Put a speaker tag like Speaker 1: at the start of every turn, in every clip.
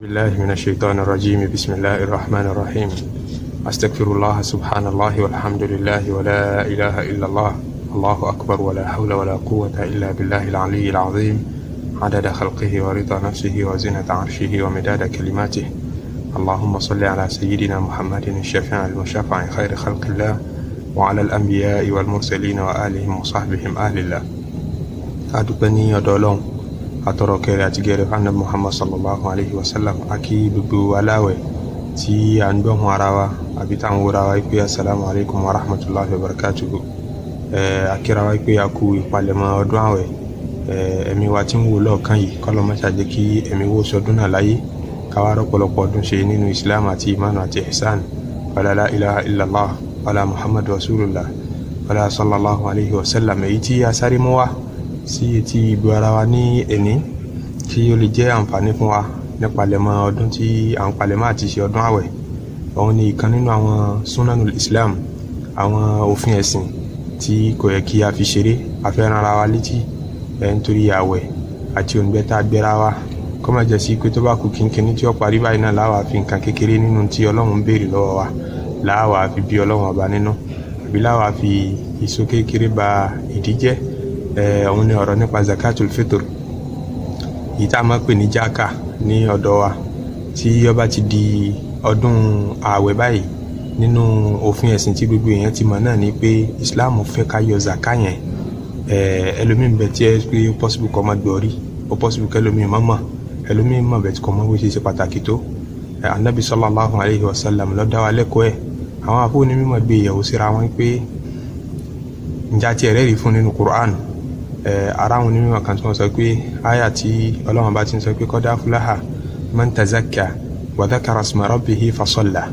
Speaker 1: بالله من الشيطان الرجيم بسم الله الرحمن الرحيم أستغفر الله سبحان الله والحمد لله ولا إله إلا الله الله أكبر ولا حول ولا قوة إلا بالله العلي العظيم عدد خلقه ورضا نفسه وزنة عرشه ومداد كلماته اللهم صل على سيدنا محمد الشفيع المشفع خير خلق الله وعلى الأنبياء والمرسلين وآلهم وصحبهم أهل الله أدبني يدولون atọrọ kẹrẹ àti gẹrẹ fún Muhammad sallallahu alayhi wa sallam akí gbogbo aláwẹ̀ tí a ń gbọ́hùn ara wa àbí tá ń wúra wa pé assalamu alaikum wa rahmatullahi wa barakatuhu akíra wa pé a kú ìpalẹ̀mọ́ ọdún àwẹ̀ ẹ̀mí wa tí ń wò lọ́ọ̀kan yìí kọ́lọ́ má ṣàjẹ́ kí ẹ̀mí wo sọdún náà láyé káwá rọ́pọ̀lọpọ̀ ọdún ṣe nínú islam àti imanu àti ihsan wala la ilaha illallah wala muhammad rasulullah wala sallallahu alayhi wa sallam èyí tí a sáré mọ́ wa sí etí ìgbò ara wa ní ẹni kí ó lè jẹ́ àǹfààní fún wa nípalẹ̀mọ́ ọdún tí à ń palẹ̀mọ́ àti ṣe ọdún àwẹ̀. òun ni ìkan nínú àwọn sunanul islam, àwọn òfin ẹ̀sìn tí kò yẹ kí a fi ṣeré afẹ́ràn ara wa létí nítorí àwẹ̀ àti òǹgbẹ tá a gbéra wa kó má jẹ́ sí pé tó bá kù kínkínní tí ó parí báyìí náà láwa fi nǹkan kékeré nínú tí ọlọ́run ń béèrè lọ́wọ́ wa láwa fi bí ọlọ́run ọba nínú àbí láwa fi ìsó kékeré ba ìdí jẹ́. òun ni ọ̀rọ̀ nípa zakatul fitr yìí tá a máa pè ní jáka ní ọ̀dọ̀ wa tí ó bá ti di ọdún ààwẹ̀ báyìí nínú òfin ẹ̀sìn tí gbogbo èèyàn ti mọ̀ náà ni pé islam fẹ́ ká yọ zaka yẹn. ẹlòmíín bẹ tí ẹ pé ó possible kọ́ máa gbọ́ rí ó possible kẹlòmíín má mọ̀ ẹlòmíín mọ̀ bẹ̀ tí kọ́ máa bó ṣe pàtàkì tó. anabi sallallahu alayhi wa sallam ló dá wa lẹ́kọ̀ọ́ ẹ̀ àwọn afọ́ni mímọ̀ gbé ìyàwó síra wọn pé ǹjẹ́ àti ẹ̀rẹ́ rí fún nínú Qur'an. ara wọn onímọ̀ kan tí wọ́n sọ pé àyà tí ọlọ́run bá ti ń sọ pé qad aflaha man tazakka wa dhakara isma rabbihi fasalla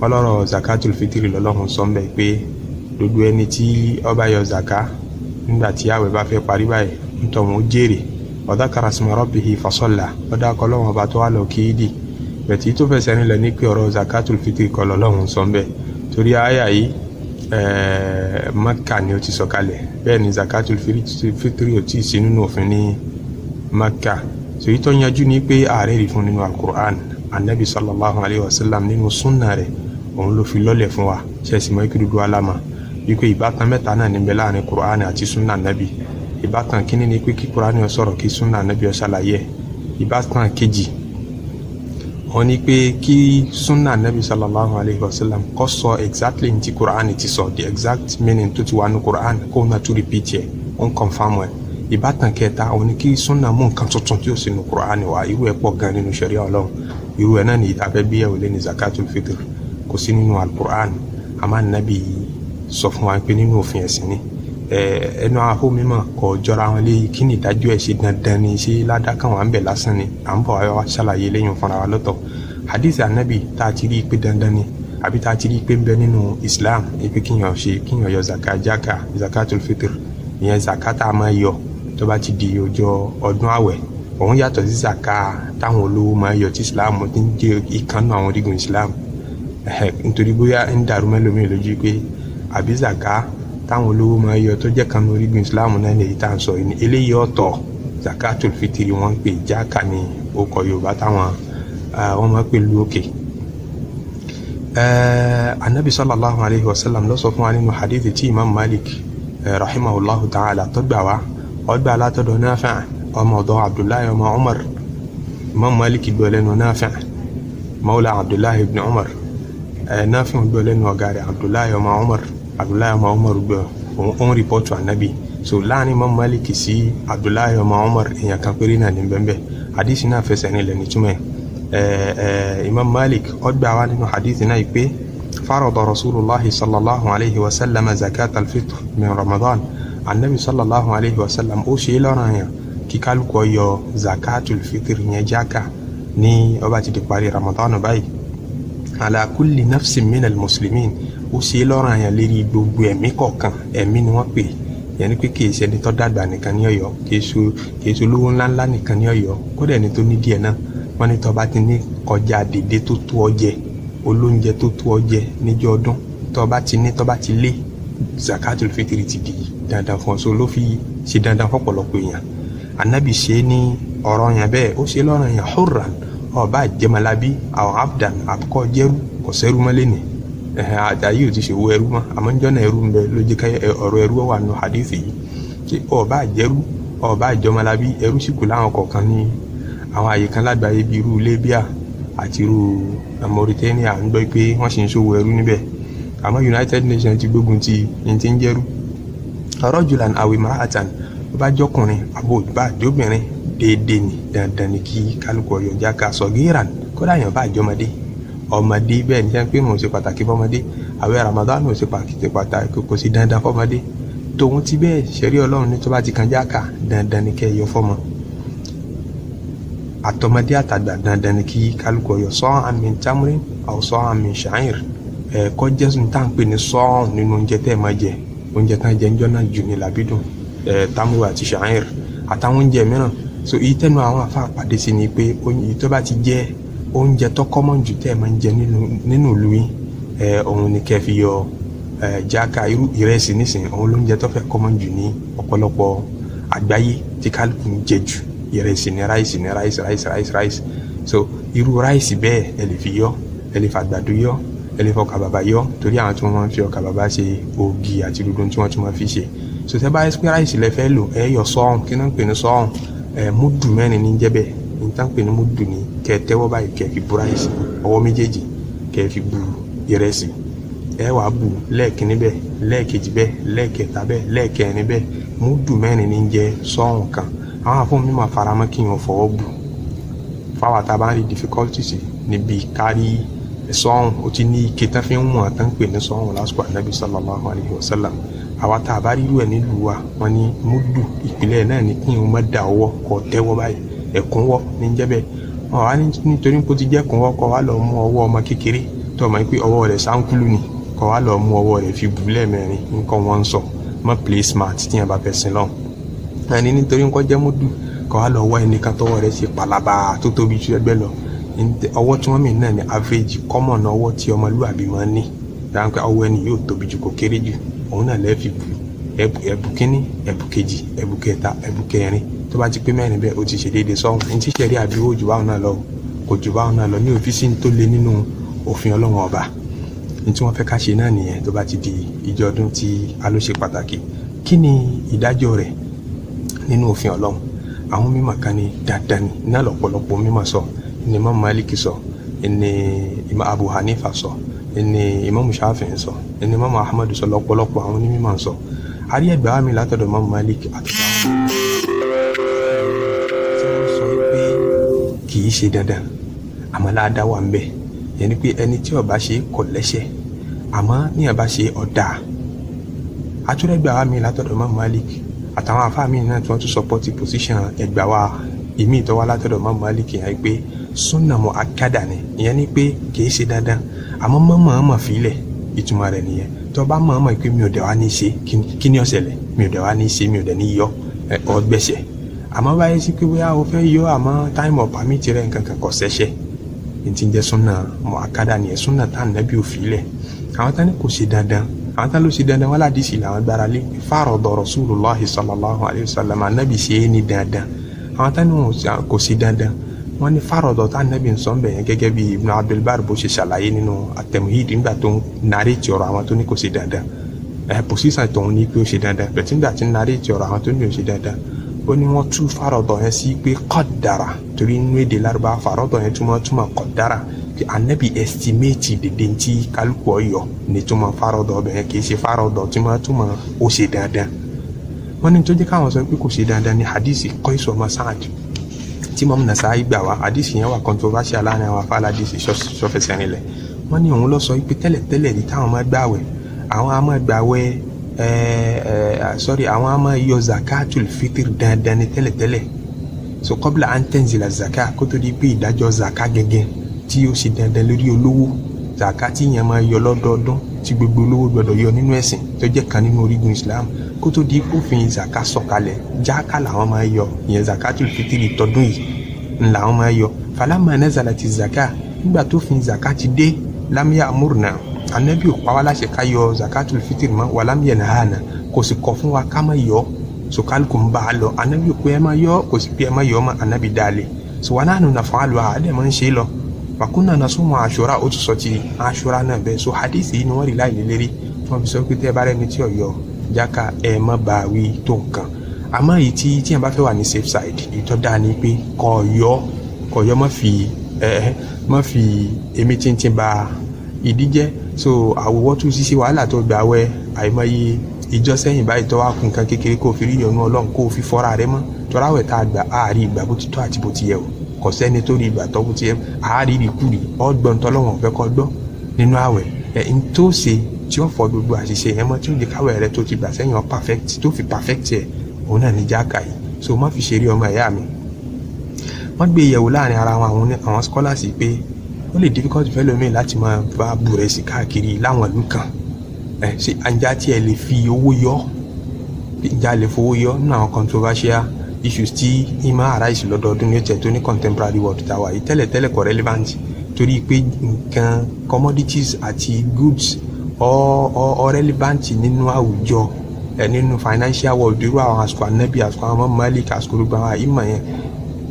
Speaker 1: ọlọ́rọ̀ zakatul fitiri lọ́lọ́run sọ mbẹ́ pé gbogbo ẹni tí ó bá yọ zaka nígbà tí àwẹ̀ bá fẹ́ parí báyìí nítorí wọn ó jèrè wa dhakara isma rabbihi fasalla ọ̀dà kọlọ́run ọba tó wà lọ kí ìdí bẹ̀tí tó fẹsẹ̀ nílẹ̀ ní pé ọ̀rọ̀ zakatul fitiri kọ́ lọ́lọ́run sọ mbẹ́ torí àyà yìí Makka ni ó ti sọ̀kalẹ̀ bẹ́ẹ̀ ni zakatul fitri ó ti sí nínú òfin ní Makka so yìí tó yanjú ní pé ààrẹ rí fún nínú al-Qur'an anabi sallallahu alayhi wa sallam nínú sunna rẹ̀ òun ló fi lọ́lẹ̀ fún wa ṣẹ́sì mọ́ ikú dúdú alama wípé ìbátan mẹ́ta náà níbẹ̀ láàrin Qur'an àti sunna anabi. ìbátan kíní ni pé kí Qur'an ó sọ̀rọ̀ kí sunna anabi ó ṣàlàyé. ìbátan kejì wọ́n ní pé kí sunna nabi sallallahu alayhi wa sallam kó sọ exactly ní ti Qur'an ti sọ the exact meaning tó ti wà ní Qur'an kó na tó repeat yẹ on confirm ẹ. ìbátan kẹta wọ́n ní kí sunna mú nǹkan tuntun tí ó sì ní Qur'an wá irú ẹ̀ pọ̀ gan nínú sharia Ọlọ́run irú ẹ̀ náà ní ìtafẹ́ bí ẹ̀ wọlé ní zakatul fitr kò sí nínú al-Qur'an àmọ́ nabi sọ fún wa pé nínú òfin ẹ̀sìn ni. ẹnu ahó mímọ̀ kò jọra wọn léyìí kí ni ìdájọ́ ẹ̀ ṣe dandan ni ṣé ládàkàn wà ń bẹ̀ lásán ni à ń bọ̀ wá ṣàlàyé lẹ́yìn fúnra wa lọ́tọ̀. hadith anabi tá a ti rí i pé dandan ni àbí tá a ti rí i pé ń bẹ nínú islam ipe kíyàn yọ zakatul fitr ìyẹn zakata máa yọ tó bá ti di ọjọ́ ọdún àwẹ̀ òun yàtọ̀ sí zaka táwọn olówó máa yọ tí islam ti ń jẹ́ ìkànnì àwọn orígun islam nítorí bóyá ń dàrú mẹ́lòmíì lójú pé àbí zaka táwọn olówó máa yọ tó jẹ́ kan orígun islam náà ní èyí tá à ń sọ yìí eléyìí ọ̀tọ̀ zakatul fitri wọ́n ń pè jáka ní orúkọ yorùbá táwọn wọ́n máa pè lú òkè. anabi sallallahu alayhi wa sallam ló sọ fún wa nínú hadith tí imam malik rahimahullahu ta'ala tó gbà wá ọgbà látọ̀dọ̀ Nafi' ọmọ ọ̀dọ̀ abdullahi ọmọ umar. imam malik gbọ́ lẹ́nu Nafi' mawla abdullahi ibn umar. Nafi' gbọ́ lẹ́nu ọ̀gá rẹ̀ abdullahi ọmọ umar gbọ́ òun rìpọ́tù anabi. so láàrin imam malik sí abdullahi ọmọ umar èèyàn kan péré náà ní bẹ́ẹ̀ hadith náà fẹsẹ̀ nílẹ̀ nítumẹ̀. imam malik ọgbà wa nínú hadith náà pé farada rasulullahi sallallahu alayhi wa sallam zakat al-fitr min ramadan anabi sallallahu alayhi wa sallam ó ṣe lọ́ranyàn kí kálukú yọ zakatul fitr yẹn jáka ní ó bá ti di parí ramadan báyìí ala kulli nafsin min al-muslimin ó ṣe lọ́ranyàn lérí gbogbo ẹ̀mí kọ̀ọ̀kan ẹ̀mí ni wọ́n pè yẹn ni pé kì í ṣe ẹni tó dàgbà nìkan ní Ọ̀yọ́ kì í ṣe olówó ńláńlá nìkan ní Ọ̀yọ́ kódà ẹni tó ní díẹ̀ náà wọ́n ní tó bá ti ní kọjá dédé tó tó ọ jẹ olóúnjẹ tó tó ọ jẹ níjọ́ ọdún tó bá ti lé zakatul fitri ti di dandan fún ọ so ló fi ṣe dandan fọ́pọ̀lọpọ̀ èèyàn. anabi ṣe ní ọ̀rọ̀ yẹn bẹ́ẹ̀ ó ṣe lọ́ranyàn hurran ọba jẹmọlábí àwọn abdan àkọ́ jẹ́rú kò sẹ́rú mọ́ lẹ́nì àtàyè ò ti ṣòwò ẹrú mọ́ àmọ́ ń jọ́nà ẹrú ń bẹ ló jẹ́ ká ọ̀rọ̀ ẹrú wà nù hadithi yìí kí ọba jẹ́rú ọba jọmọlábí ẹrú sì kù láwọn kọ̀ọ̀kan ní àwọn àyè kan lágbàáyé bíi irú Libya àti irú Mauritania ń gbọ́ pé wọ́n sì ń ṣòwò ẹrú níbẹ̀ àmọ́ United Nations ti gbógun ti ní ti ń jẹ́rú rajulan aw imra'atan bá jọkùnrin àbò bá jóbìnrin déédéé ni dandan ni kí kálukú ọyọ jáka sọgíran kódà yàn bá jọmọdé ọmọdé bẹ́ẹ̀ ní sẹ́ńpé mò ń ṣe pàtàkì fọmọdé àwẹ̀ Ramadan ò ṣe pàtàkì kò sí dandan fọmọdé tòun ti bẹ́ẹ̀ ṣẹ̀rí Ọlọ́run ní tó bá ti kan jáka dandan ni kẹ́ yọ fọmọ àtọmọdé àtàgbà dandan ni kí kálukú ọyọ sa'an min tamrin aw sa'an min sha'ir kọjá sùn tá à ń pè ní sọ́ọ̀n nínú oúnjẹ tẹ́ ẹ máa jẹ oúnjẹ tán jẹ ńjọ́ náà jù ní làbídùn tamuru àti sha'ir àtàwọn oúnjẹ mìíràn so èyí tẹnu àwọn afa pàdé sí ni pé èyí tó bá ti jẹ oúnjẹ tó kọ́mọ̀ jù tẹ́ ẹ máa ń jẹ nínú ìlú yín òun ni kẹ́ fi yọ jáka irú ìrẹsì nísìnyí òun lóúnjẹ tó fẹ́ kọ́mọ̀ jù ní ọ̀pọ̀lọpọ̀ àgbáyé tí kálukú ń jẹ jù ìrẹsì ní ráìsì so irú ráìsì bẹ́ẹ̀ ẹ lè fi yọ ẹ lè fàgbàdo yọ ẹ lè fọkà bàbà yọ torí àwọn tí wọ́n máa ń fi ọkà bàbà ṣe ògì àti dúdú tí wọ́n tún máa fi ṣe so tẹ́ bá yẹ pé ráìsì lẹ fẹ́ lò ẹ yọ sọ́ọ̀n kí náà ń pè ní sọ́ọ̀n múdù mẹ́rin ní jẹ́bẹ̀ ní tá ń pè ní múdù ní kẹ́ tẹ́wọ́ báyìí kẹ́ fi bu ráìsì ọwọ́ méjèèjì kẹ́ fi bu ìrẹsì ẹ wàá bu lẹ́ẹ̀kínní bẹ́ẹ̀ lẹ́ẹ̀kejì bẹ́ẹ̀ lẹ́ẹ̀kẹta bẹ́ẹ̀ lẹ́ẹ̀kẹrin bẹ́ẹ̀ múdù mẹ́rin ní jẹ́ sọ́ọ̀n kan àwọn àfọ̀n mi máa faramọ́ kí wọ́n fọwọ́ bu fáwọn àtàbá rí difficulties níbi kárí sọ́ọ̀n ó ti ní ike tán fi ń wọ̀n tán pè ní sọ́ọ̀n lásìkò ànábì sallallahu alayhi wa sallam àwa tá a bá rírú ẹ̀ nílùú wa wọn ní múdù ìpínlẹ̀ náà ní kí n má da ọwọ́ kọ tẹ́wọ́ báyìí ẹ̀kúnwọ́ ní jẹ́bẹ̀ wọn wá nítorí kó ti jẹ́ ẹ̀kúnwọ́ kọ wá lọ mú ọwọ́ ọmọ kékeré tó mọ̀ pé ọwọ́ rẹ̀ sáńkúlù ni kọ wá lọ mú ọwọ́ rẹ̀ fi bù lẹ́ẹ̀mẹrin nǹkan wọn ń sọ mọ́ play smart tí yẹn bá fẹ́ sin lọ́hùn ẹni nítorí kó jẹ́ múdù kọ wá lọ wá ẹnìkan tọwọ́ rẹ̀ ṣe pàlàbà tó tóbi ju ẹgbẹ́ lọ ọwọ́ tí wọ́n mì náà ní average common ọwọ́ tí ọmọlúwàbí máa ń ní dáhùn pé ọwọ́ ẹni yóò tóbi jù kò kéré jù òun náà lẹ́ẹ̀fì bu ẹ̀bù kínní ẹ̀bù kejì ẹ̀bù kẹta ẹ̀bù kẹrin tó bá ti pé mẹ́rin bẹ́ẹ̀ ó ti ṣe déédéé sọ́hún ní tí sẹ́rí àbíwó jù báwọn náà lọ kò jù báwọn náà lọ ní òfíìsì tó lé nínú òfin Ọlọ́run ọba ní tí wọ́n fẹ́ ká ṣe náà nìyẹn tó bá ti di ìjọ ọdún tí a ló ṣe pàtàkì kí ni ìdájọ́ rẹ̀ nínú òfin Ọlọ́run àwọn mímọ̀ kan ní dandan ní náà lọ́pọ̀lọpọ̀ mímọ̀ sọ ní Imam Malik sọ ní Imam Abu Hanifa sọ ní Imam Shafi'i sọ ní Imam Ahmad sọ lọ́pọ̀lọpọ̀ àwọn onímọ̀ sọ àrí ẹgbẹ́ wa mi látọ̀dọ̀ Imam Malik àti àwọn tí wọ́n sọ pé kì í ṣe dandan àmọ́ láàdá wà ń bẹ̀ yẹn ni pé ẹni tí ó bá ṣe kò lẹ́ṣẹ̀ àmọ́ ní ẹ̀ bá ṣe ọ̀dà àtúrẹ́gbẹ́ wa mi látọ̀dọ̀ Imam Malik àtàwọn afá mi náà tí wọ́n tún support position ẹgbẹ́ wa ìmí ìtọ́wá látọ̀dọ̀ Imam Malik yẹn pé sunna mu'akkada ni ìyẹn ni pé kìí ṣe dandan àmọ́ mọ̀ọ́mọ̀ fílẹ̀ ìtumọ̀ rẹ̀ nìyẹn tó bá mọ̀ọ́mọ̀ pé mi ò dẹ̀ wá ní ṣe kí ni ó ṣẹlẹ̀ mi ò dẹ̀ wá ní ṣe mi ò dẹ̀ ní yọ ọgbẹ́sẹ̀ àmọ́ báyìí sí pé bóyá o fẹ́ yọ àmọ́ time of permit rẹ̀ nǹkan kan kò ṣẹ̀ṣẹ̀ ní ti ń jẹ́ sunna mu'akkada nìyẹn sunna tá nàbí ò fílẹ̀ àwọn tán ní kò ṣe dandan àwọn tán ló ṣe dandan wọn ládìsí làwọn gbára lé farada Rasulullahi sallallahu alayhi wa sallam ànábì ṣe é ní dandan àwọn tán ní kò ṣe dandan wọ́n ní fárọ̀dọ̀ tá nàbí ń sọ́n bẹ̀yẹn gẹ́gẹ́ bí Ibn Abdul Barr bó ṣe ṣàlàyé nínú at-Tamhid nígbà tó ń nàrétì ọ̀rọ̀ àwọn tó ní kò ṣe dandan pòsíṣàn tó ń ní pé ó ṣe dandan bẹ̀tí nígbà tí ń nàrétì ọ̀rọ̀ àwọn tó ní ò ṣe dandan ó ní wọ́n tú fárọ̀dọ̀ yẹn sí pé qaddara torí inú èdè Lárúbáwá fárọ̀dọ̀ yẹn túmọ̀ qaddara pé ànábì estimate dèdè tí kálukú ọ̀yọ́ ní túmọ̀ fárọ̀dọ̀ bẹ̀yẹn kì í ṣe fárọ̀dọ̀ túmọ̀ ó ṣe dandan wọ́n ní tó jẹ́ káwọn sọ pé kò ṣe dandan ní hadisi Qais ọmọ Sa'd tí Imam Nasa'i gbà wá hadisi yẹn wà controversial láàrin àwọn afá aládìsí sọfẹsẹ̀ nílẹ̀ wọ́n ní òun lọ sọ pé tẹ́lẹ̀tẹ́lẹ̀ ní táwọn máa gbàwẹ̀ àwọn á máa gbàwẹ̀ àwọn á máa yọ zakatul fitr dandan ní tẹ́lẹ̀tẹ́lẹ̀ so qabla an tanzila zaka kó tó di pé ìdájọ́ zaka gẹ́gẹ́ tí ó ṣe dandan lórí olówó zaka tí yẹn máa yọ lọ́dọọdún tí gbogbo olówó gbọdọ̀ yọ nínú ẹ̀sìn tó jẹ́ kan nínú orígun Islam kó tó di kófin zaka sọ̀kalẹ̀ jáka làwọn máa yọ ìyẹn zakatul fitiri tọdún yìí làwọn máa yọ falamma nazalati zaka nígbà tó fin zaka ti dé lam ya'murna anabi ò pa wá láṣẹ ká yọ zakatul fitiri mọ́ wa lam yanhana kò sì kọ̀ fún wa ká má yọ sọkálùkù ń bá a lọ anabi ò pé ẹ má yọ kò sì pé ẹ má yọ ọmọ anabi dalẹ̀ so wa nahnu naf'aluha àdè máa ń ṣe lọ wa kunna nasumu Ashura ó tún sọ ti Ashura náà bẹ́ẹ̀. So hadith yìí ni wọ́n rí láì lélérí wọ́n fi sọ pé tẹ́ bá rẹ̀ ní tí ọ̀yọ́ jáka ẹ̀ mọ́ bá wí tó nǹkan. Àmọ́ èyí tí yẹn bá fẹ́ wà ní safe side ìtọ́ dáa ni pé kọ̀yọ́ má fi èmi tí ń ba ìdí jẹ́. So àwòwọ́ tún ṣíṣe wàhálà tó gbà wẹ́ àìmọye ìjọ sẹ́yìn báyìí tó wá kún nǹkan kékeré kó fi rí ìyọnu Ọlọ́run kó fi fọ́ra rẹ mọ́ tọ́ráwẹ̀ tá a gbà àárí ìgbà bó ti tọ́ àti bó ti yẹ o kò sẹ́ni tó rí ìgbà tó bó ti yẹ àárí ìrìkúrì ọgbọ́n tọ́lọ́wọ̀n fẹ́ kọ́ gbọ́ nínú àwẹ̀ n tó ṣe tí ó fọ gbogbo àṣìṣe yẹn mọ́ tí ó di káwẹ̀ rẹ tó ti gbà sẹ́yìn perfect tó fi perfect ẹ̀ òun náà ní jáka yìí. So má fi ṣeré ọmọ ìyá mi. Wọ́n gbé ìyẹ̀wò láàrin ara wọn àwọn scholars pé ó lè difficult fẹ́ lómi láti máa bá búrẹ́sì káàkiri láwọn ìlú kan ṣe àǹjá tí ẹ lè fi owó yọ ìjà lè fowó yọ nínú àwọn controversial issues tí ìmọ̀ arise lọ́dọọdún ní ọ̀tẹ̀ tó ní contemporary world tàwa yìí tẹ́lẹ̀tẹ́lẹ̀ kò relevant torí pé nǹkan commodities àti goods ọ relevant nínú àwùjọ nínú financial world irú àwọn àsìkò ànábì àsìkò àwọn Malik àsìkò gbogbo àwọn ìmọ̀ yẹn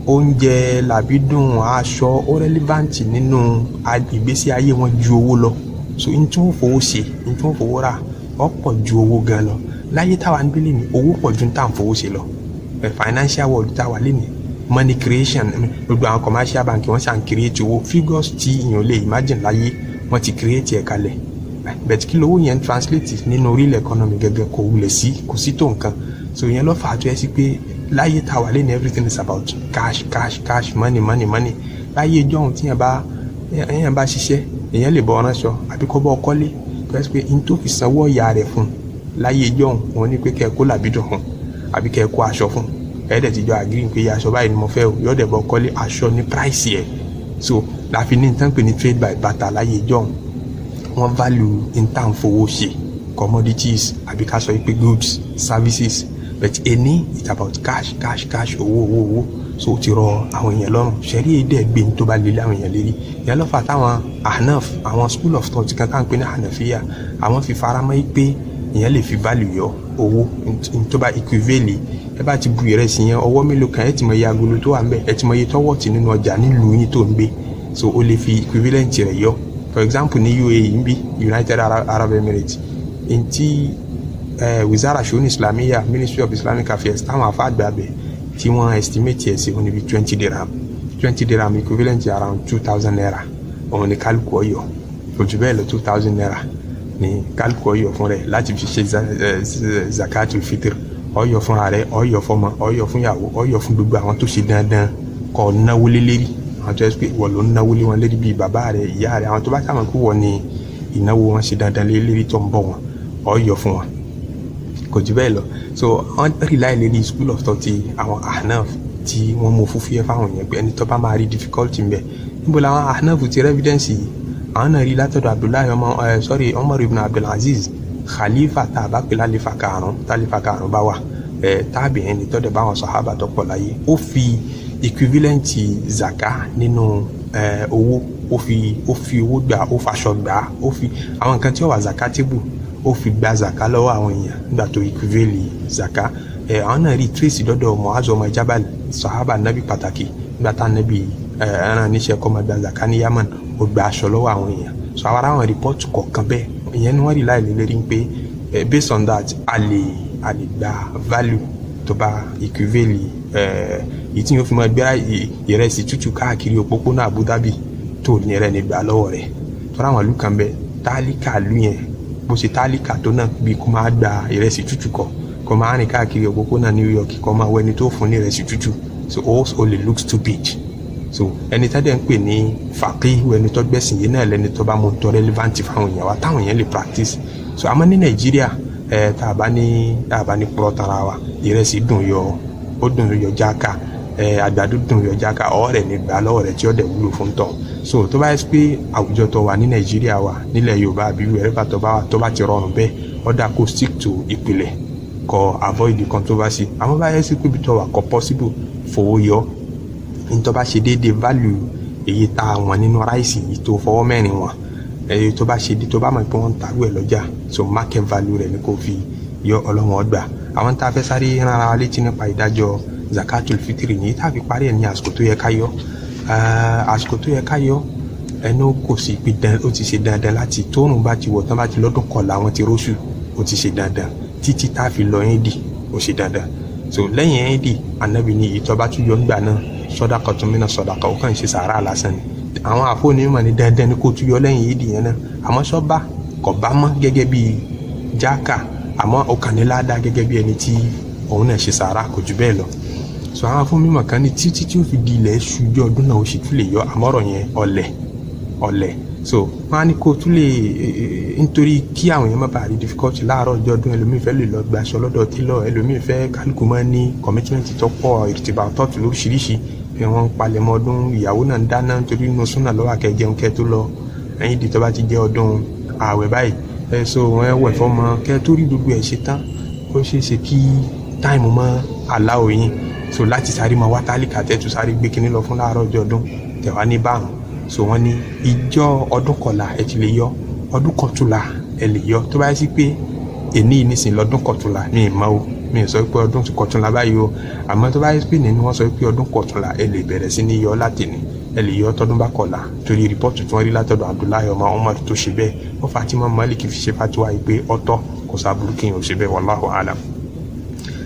Speaker 1: oúnjẹ làbídùn aṣọ ó relevant nínú ìgbésí ayé wọn ju owó lọ. So n tí wọ́n fowó ṣe n tí wọ́n fowó rà ọ̀pọ̀ ju owó gan lọ láyé táwa ń gbélé ní owó pọ̀ ju tá à ń fowó ṣe lọ. Financial world táwa lé ní money creation gbogbo àwọn commercial bank wọ́n ṣàn create owó figures tí èèyàn lè imagine láyé wọ́n ti create ẹ̀ kalẹ̀ but kí lówó yẹn translate nínú real economy gẹ́gẹ́ kò wulẹ̀ sí kò sí tó nǹkan. So yẹn lọ́ fà á tó yẹ sí pé láyé táwa lé ní everything is about cash money. Láyé ìjọ ohun tí yẹn bá ṣiṣẹ́ èèyàn lè bọ́ ránṣọ àbí kọ́ bọ́ kọ́lé pẹ́sì pé n tó fi sanwó ọ̀yà rẹ̀ fún láyé ìjọ òun ní pé kẹ́ ẹ kó làbídùn fún àbí kẹ́ ẹ kó aṣọ fún ẹ̀ẹ́dẹ̀ tí jọ agree pé aṣọ báyìí ni mo fẹ́ o yóò dẹ̀ bọ́ kọ́lé aṣọ ní price yẹ. So láfi ní nǹkan pè ní trade by barter láyé ìjọ wọn value nǹkan fowó ṣe commodities àbí ká sọ pé goods services but any it's about cash owó. So ti rọ àwọn èèyàn lọ́rùn ṣẹ́rí èdè ẹgbẹ́ tó bá lélẹ̀ àwọn èèyàn lérí ìyẹn lọ́fà táwọn Ahnaf àwọn school of thought kan táwọn pé ní Hanafiya àwọn fi faramọ́ pé ìyẹn lè fi value yọ owó tó bá equivalent ẹ bá ti bu ìrẹsì yẹn ọwọ́ mélòó kan ẹ ti mọ iye agolo tó wà ń bẹ ẹ ti mọ iye tọ́wọ́ tì nínú ọjà nílùú yín tó ń gbé. So o lè fi equivalent rẹ̀ yọ for example ní UAE ń bí United Arab Emirates ntí Wizara Shuni Islamiyya Ministry of Islamic Affairs táwọn afáàgbà bẹ̀ tí wọ́n estimate ẹ̀ sí wọn níbi 20 dirham equivalent around 2,000 naira òun ni kálukú ọyọ ojú bẹ́ẹ̀ lọ 2,000 naira ni kálukú ọyọ fún rẹ̀ láti fi ṣe zakatul fitr ọyọ fúnra rẹ̀ ọyọ fọmọ ọyọ fún ìyàwó ọyọ fún gbogbo àwọn tó ṣe dandan kọ náwó lé lérí àwọn tó yẹ pé wọ́n ló ń náwó lé wọn lérí bíi bàbá rẹ̀ ìyá rẹ̀ àwọn tó bá sàmọ̀ pé wọ́n ní ìnáwó wọn ṣe dandan lé lérí tó ń bọ̀ wọn ọyọ fún wọn kò jù bẹ́ẹ̀ lọ. So wọ́n rí láì lérí school of thought àwọn Ahnaf tí wọ́n mú fúfúyẹ́ fáwọn yẹn pé ẹni tó bá máa rí difficulty ń bẹ níbo làwọn Ahnaf ti evidence yìí àwọn náà rí látọ̀dọ̀ Abdullahi Umar ibn Abdul Aziz khalifa tá a bá pè lálífà karùn-ún bá wà tábì ẹni tọ́dẹ̀ báwọn sàhábà tó pọ̀ láyé ó fi equivalent zaka nínú owó ó fi owó gbà ó faṣọ gbà ó fi àwọn nǹkan tí ó wà zakatable ó fi gba zaka lọ́wọ́ àwọn èèyàn nígbà tó equivalent zaka àwọn náà rí tracy dọ́dọ̀ Mu'adh ọmọ Jabal sahaba nabi pàtàkì nígbà tá nabi ẹran níṣẹ́ kọ́ máa gba zaka ní Yaman ó gba aṣọ lọ́wọ́ àwọn èèyàn. So àwọn report kọ̀ọ̀kan bẹ́ẹ̀ ìyẹn ni wọ́n rí láì lérí pé based on that a lè gba value tó bá equivalent yìí tí yóò fi máa gbé ìrẹsì tútù káàkiri òpópónà Abu Dhabi tó ní ẹrẹ́ ní gbà lọ́wọ́ rẹ̀ tọ́ra àwọn ìlú kan bẹ́ẹ̀ tálíkà lú yẹn bó ṣe tálíkà tó náà bí kó máa gba ìrẹsì tútù kó máa rìn káàkiri òpópónà New York kó máa wẹni tó fún ní ìrẹsì tútù. So all lè look stupid. So ẹni tá dẹ̀ ń pè ní faqih ẹni tó gbẹ̀sìn yìí náà lẹni tó bá mú tó relevant fáwọn èèyàn wa táwọn èèyàn lè practice. So àmọ́ ní Nàìjíríà tá a bá ní púrọ̀ tara wa ìrẹsì dùn yọ jáka àgbàdo dùn yọ jáka ọ̀rẹ́ ní gbà lọ́wọ́ rẹ̀ tí ó dẹ̀ wúlò fún tọ̀. So tó bá yẹ pé àwùjọ tó wà ní Nàìjíríà wa nílẹ̀ Yorùbá àbí wẹ̀rẹ́bà tó bá ti rọrùn bẹ́ẹ̀ ó dà kó stick to ìpìlẹ̀ kó avoid the controversy. Àmọ́ bá yẹ sí pé bí tó wà kó possible fowó yọ ní tó bá ṣe déédéé value èyí tá a wọn nínú ráìsì yìí tó fọwọ́ mẹ́rin wọn èyí tó bá ṣe dé tó bá mọ̀ pé wọ́n ń tarú ẹ̀ lọ́jà so market value rẹ̀ ni kò fi yọ ọlọ́wọ́n ọgbà. Àwọn tá a fẹ́ sáré rán ara wa létí nípa ìdájọ́ zakatul fitri ní tá a fi parí ẹ̀ ní àsìkò tó yẹ ká yọ àsìkò tó yẹ ká yọ ẹnu kò sí pé ó ti ṣe dandan láti tóòrùn bá ti wọ̀ tán bá ti lọ́dún kọlà àwọn ti róṣù ó ti ṣe dandan títí tá a fi lọ Ìdí ó ṣe dandan so lẹ́yìn Ìdí Ànábì ní ìtọ́ bá tún yọ nígbà náà sadaqatun mina sadaqa ó kàn ṣe sàárà lásán ni àwọn àfọ̀nímọ̀ ní dandan ni kò tún yọ lẹ́yìn Ìdí yẹn náà àmọ́ sọ́ba kò bá mọ́ gẹ́gẹ́ bí jáka àmọ́ ó kàn ní ládàá gẹ́gẹ́ bí ẹni tí òun náà ṣe sàárà kò jù bẹ́ẹ̀ lọ so àwọn afúnmímọ̀ kan ní títí tí ó fi di ilẹ̀ ṣùjọ́ ọdún náà ó sì tún lè yọ àmọ́rọ̀ yẹn ọ̀lẹ̀ so wọ́n á ní kó tún lè nítorí kí àwọn èèyàn má bàa rí difficult láàárọ̀ ọjọ́ ọdún ẹlòmíì fẹ́ lè lọ gbaṣọ lọ́dọ̀ tílọ̀ ẹlòmíì fẹ́ kálukú máa ní commitment tó pọ̀ ìrìtìbà tọ́tù lóríṣiríṣi pé wọ́n ń palẹ̀mọ́ ọdún ìyàwó náà ń dáná nítorí inú súnà lọ́wọ́ akẹ́jẹun kẹ́ tó lọ ẹ̀yìn ìdí tó bá ti jẹ́ ọdún ààwẹ̀ báyìí so wọ́n wẹ̀ fọ́mọ kẹ́ tó rí gbogbo ẹ̀ ṣe tán ó ṣeé ṣe kí táìmù mọ́ aláwọ̀ yín so láti sáré máa wá tálíkà tẹ́tù sáré gbé kinní lọ fún láàárọ̀ ọjọ́ ọdún tẹ̀wá ní báwọn so wọ́n ní ìjọ ọdún kọlà ẹ ti lè yọ ọdún kọtùlà ẹ lè yọ tó bá yẹ sí pé èní ìnísìn lọ́dún kọtùlà mi ì mọ̀ o mi ì sọ pé ọdún kọtùlà báyìí o àmọ́ tó bá yẹ sí pé nínú wọn sọ pé ọdún kọtùlà ẹ lè bẹ̀rẹ̀ sí ní yọ láti ní ẹ lè yọ tọdún bá kọlà torí rìpọ́tù tí wọ́n rí látọ̀dọ̀ Abdullahi ọmọ Umar tó ṣe bẹ́ẹ̀ wọ́n Fatima Malik fi ṣe fatiwa yìí pé ọ̀tọ̀ kò sábúrú kí n ò ṣe bẹ́ẹ̀ wallahu alam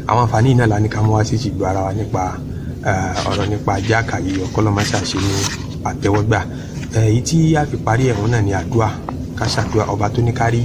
Speaker 1: àwọn àǹfààní náà la ní ká mú wá sí ìgbà ara wa nípa ọ̀rọ̀ nípa jáka yìí ọkọlọ́mọṣà ṣe ní àtẹ́wọ́gbà èyí tí a fi parí ẹ̀hún náà ní àdúrà ká ṣàdúrà ọba tó ní kárí